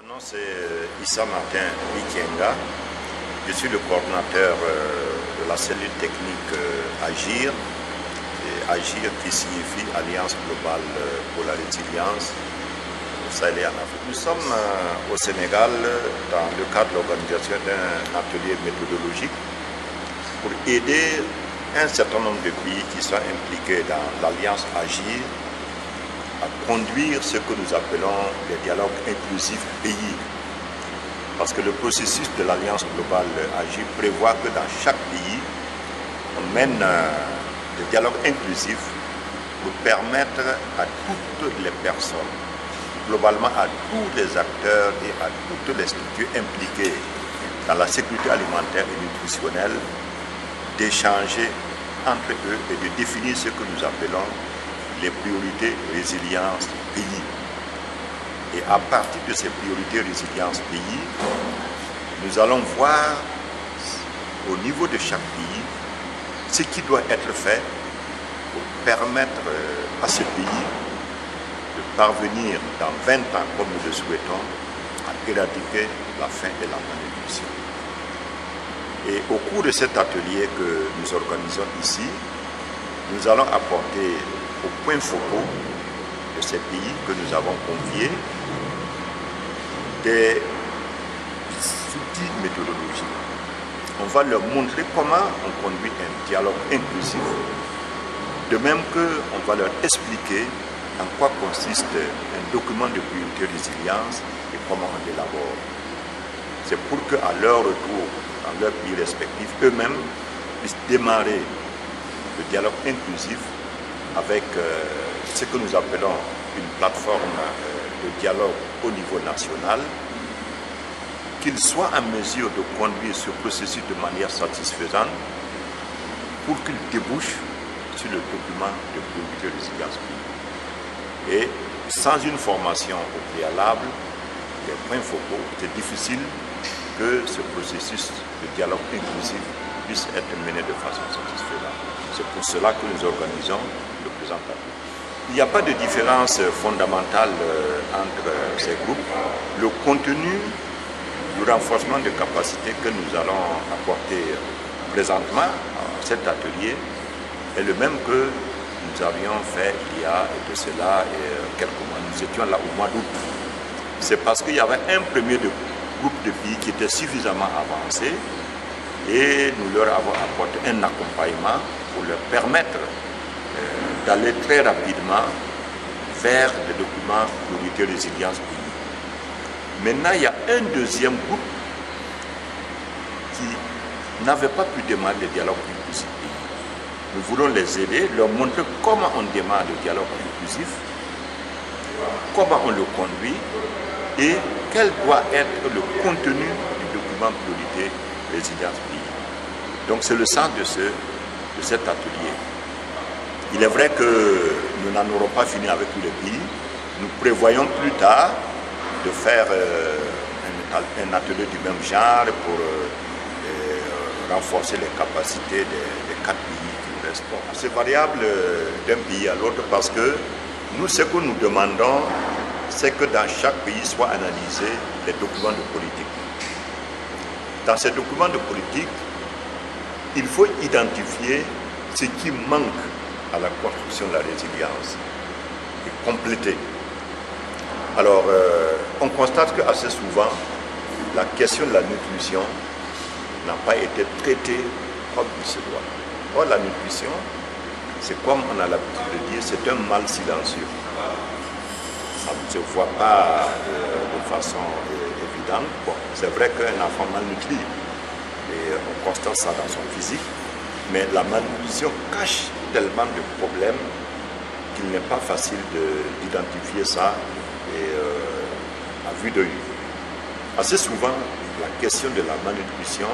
Mon nom c'est Issa Martin Bikienga. Je suis le coordinateur de la cellule technique AGIR. Et AGIR qui signifie Alliance globale pour la résilience au Sahel et en Afrique. Nous sommes au Sénégal dans le cadre de l'organisation d'un atelier méthodologique pour aider un certain nombre de pays qui sont impliqués dans l'Alliance AGIR à conduire ce que nous appelons les dialogues inclusifs pays. Parce que le processus de l'Alliance globale AGIR prévoit que dans chaque pays, on mène des dialogues inclusifs pour permettre à toutes les personnes, globalement à tous les acteurs et à toutes les structures impliquées dans la sécurité alimentaire et nutritionnelle, d'échanger entre eux et de définir ce que nous appelons les priorités résilience pays. Et à partir de ces priorités résilience pays, nous allons voir au niveau de chaque pays ce qui doit être fait pour permettre à ce pays de parvenir dans 20 ans, comme nous le souhaitons, à éradiquer la faim et la malnutrition. Et au cours de cet atelier que nous organisons ici, nous allons apporter aux points focaux de ces pays que nous avons conviés des outils méthodologiques. On va leur montrer comment on conduit un dialogue inclusif, de même qu'on va leur expliquer en quoi consiste un document de priorité résilience et comment on l'élabore. C'est pour qu'à leur retour dans leur pays respectifs, eux-mêmes puissent démarrer le dialogue inclusif avec ce que nous appelons une plateforme de dialogue au niveau national, qu'ils soient en mesure de conduire ce processus de manière satisfaisante pour qu'il débouche sur le document de priorité résilience pays. Et sans une formation au préalable, des points focaux, c'est difficile que ce processus de dialogue inclusif puisse être mené de façon satisfaisante. C'est pour cela que nous organisons le présent atelier. Il n'y a pas de différence fondamentale entre ces groupes. Le contenu du renforcement de capacités que nous allons apporter présentement à cet atelier est le même que nous avions fait il y a de cela quelques mois. Nous étions là au mois d'août. C'est parce qu'il y avait un premier groupe de pays qui était suffisamment avancé et nous leur avons apporté un accompagnement pour leur permettre d'aller très rapidement vers le document priorité résilience pays. Maintenant, il y a un deuxième groupe qui n'avait pas pu démarrer le dialogue inclusif pays. Nous voulons les aider, leur montrer comment on démarre le dialogue inclusif, comment on le conduit et quel doit être le contenu du document priorité résilience pays. Donc c'est le sens de cet atelier. Il est vrai que nous n'en aurons pas fini avec tous les pays. Nous prévoyons plus tard de faire un atelier du même genre pour renforcer les capacités des 4 pays qui nous restent. C'est variable d'un pays à l'autre parce que nous, ce que nous demandons, c'est que dans chaque pays soient analysés les documents de politique. Dans ces documents de politique, il faut identifier ce qui manque à la construction de la résilience et compléter. Alors, on constate qu'assez souvent, la question de la nutrition n'a pas été traitée comme il se doit. Or, la nutrition, c'est comme on a l'habitude de dire, c'est un mal silencieux. Ça ne se voit pas de façon évidente. Bon, c'est vrai qu'un enfant malnutri, et on constate ça dans son physique, mais la malnutrition cache tellement de problèmes qu'il n'est pas facile d'identifier ça à vue d'œil. Assez souvent, la question de la malnutrition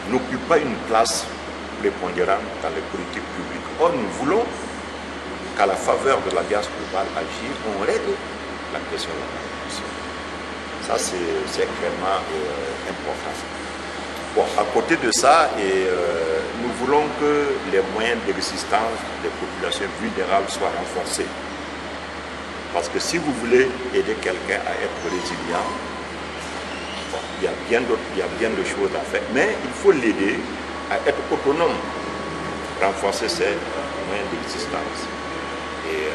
n'occupe pas une place prépondérante dans les politiques publiques. Or, nous voulons qu'à la faveur de l'Alliance globale AGIR, on règle la question de la malnutrition. Ça, c'est extrêmement important. Bon, à côté de ça, nous voulons que les moyens de résistance des populations vulnérables soient renforcés. Parce que si vous voulez aider quelqu'un à être résilient, il y a bien de choses à faire, mais il faut l'aider à être autonome, renforcer ses moyens d'existence. Et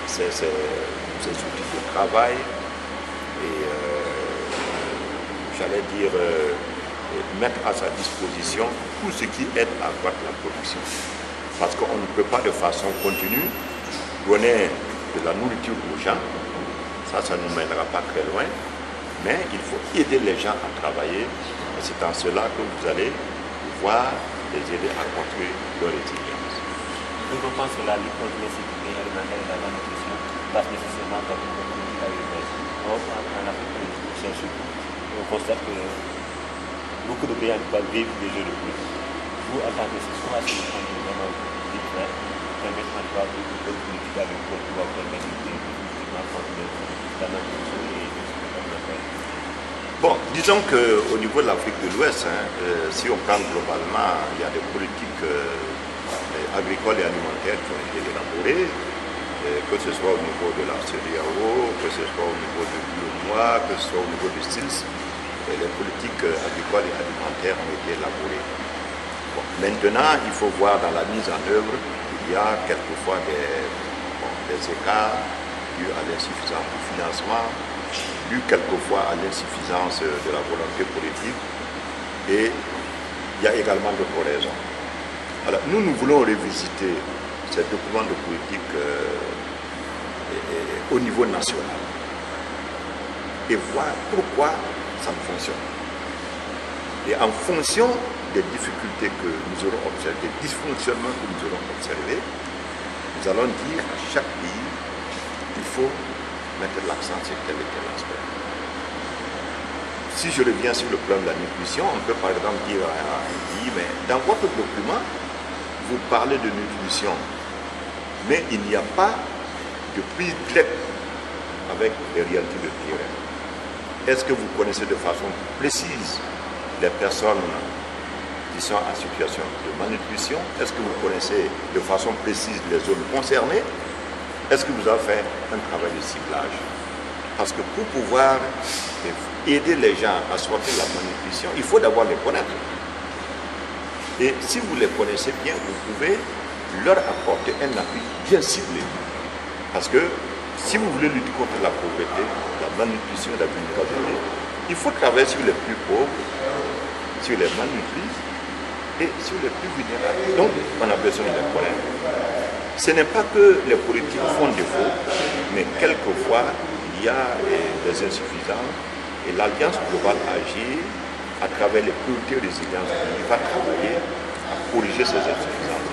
ses outils de travail, et j'allais dire mettre à sa disposition tout ce qui aide à accroître la production. Parce qu'on ne peut pas de façon continue donner de la nourriture aux gens, ça ne nous mènera pas très loin, mais il faut aider les gens à travailler, et c'est en cela que vous allez pouvoir les aider à construire leur résilience. Je pense que la lutte contre l'insécurité alimentaire et la malnutrition passe nécessairement par une politique agricole. Or, en Afrique, on constate que beaucoup de pays agricoles vivent des jeux de pluie. Vous, en tant que comment est-ce que vous comptez vraiment permettre en toi de politique agricole pour permettre de contre la malnutrition et bon, disons qu'au niveau de l'Afrique de l'Ouest, si on prend globalement, il y a des politiques agricoles et alimentaires qui ont été élaborées, que ce soit au niveau de la CEDEAO, que ce soit au niveau de l'UEMOA, que ce soit au niveau du STILS, les politiques agricoles et alimentaires ont été élaborées. Bon, maintenant, il faut voir dans la mise en œuvre, il y a quelquefois des écarts dus à l'insuffisance du financement, dus quelquefois à l'insuffisance de la volonté politique, et il y a également d'autres raisons. Alors, nous voulons revisiter ces documents de politique au niveau national et voir pourquoi ça ne fonctionne pas. Et en fonction des difficultés que nous aurons observées, des dysfonctionnements que nous aurons observés, nous allons dire à chaque pays qu'il faut mettre l'accent sur tel et tel aspect. Si je reviens sur le plan de la nutrition, on peut par exemple dire à un pays, mais dans votre document, vous parlez de nutrition, mais il n'y a pas de prise directe avec les réalités de terrain. Est-ce que vous connaissez de façon précise les personnes qui sont en situation de malnutrition? Est-ce que vous connaissez de façon précise les zones concernées? Est-ce que vous avez fait un travail de ciblage? Parce que pour pouvoir aider les gens à sortir de la malnutrition, il faut d'abord les connaître. Et si vous les connaissez bien, vous pouvez leur apporter un appui bien ciblé. Parce que si vous voulez lutter contre la pauvreté, la malnutrition et la vulnérabilité, il faut travailler sur les plus pauvres, sur les malnutris et sur les plus vulnérables. Donc, on a besoin de les connaître. Ce n'est pas que les politiques font défaut, mais quelquefois, il y a des insuffisances et l'Alliance globale agit à travers les priorités résilience. Il va travailler à corriger ces insuffisances.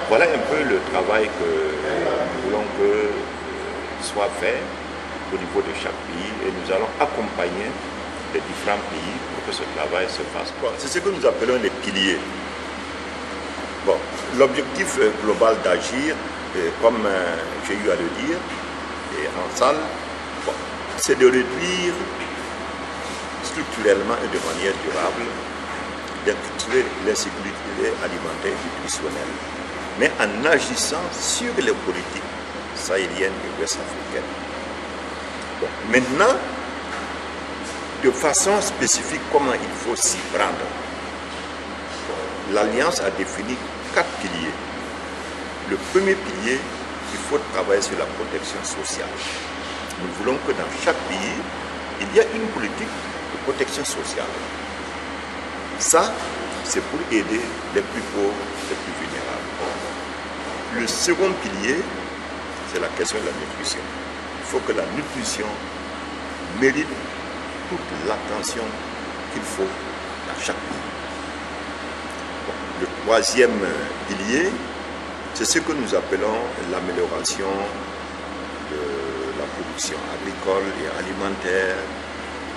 Voilà un peu le travail que nous voulons que soit fait au niveau de chaque pays et nous allons accompagner les différents pays pour que ce travail se fasse. Bon, c'est ce que nous appelons les piliers. Bon, l'objectif global d'agir, comme j'ai eu à le dire et en salle, bon, c'est de réduire structurellement et de manière durable l'insécurité alimentaire et nutritionnelle, mais en agissant sur les politiques sahéliennes et ouest-africaines. Bon, maintenant, de façon spécifique, comment il faut s'y prendre? L'Alliance a défini 4 piliers. Le premier pilier, il faut travailler sur la protection sociale. Nous voulons que dans chaque pays, il y ait une politique de protection sociale. Ça, c'est pour aider les plus pauvres, les plus vulnérables. Le second pilier, c'est la question de la nutrition. Il faut que la nutrition mérite toute l'attention qu'il faut dans chaque pays. Bon, le troisième pilier, c'est ce que nous appelons l'amélioration de la production agricole et alimentaire,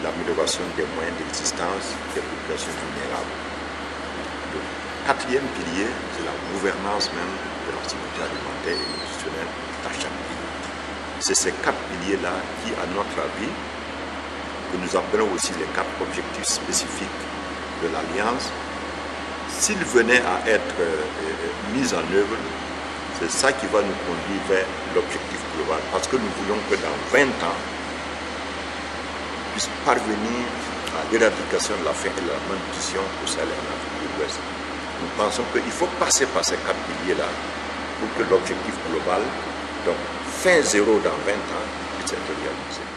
l'amélioration des moyens d'existence des populations vulnérables. Le quatrième pilier, c'est la gouvernance même de la sécurité alimentaire et nutritionnelle dans chaque pays. C'est ces 4 piliers-là qui, à notre avis, que nous appelons aussi les 4 objectifs spécifiques de l'Alliance, s'ils venaient à être mis en œuvre, c'est ça qui va nous conduire vers l'objectif global. Parce que nous voulons que dans 20 ans, puisse parvenir à l'éradication de la faim et de la malnutrition au Sahel et en Afrique de l'Ouest. Nous pensons qu'il faut passer par ces 4 piliers-là pour que l'objectif global, donc fin zéro dans 20 ans, puisse être réalisé.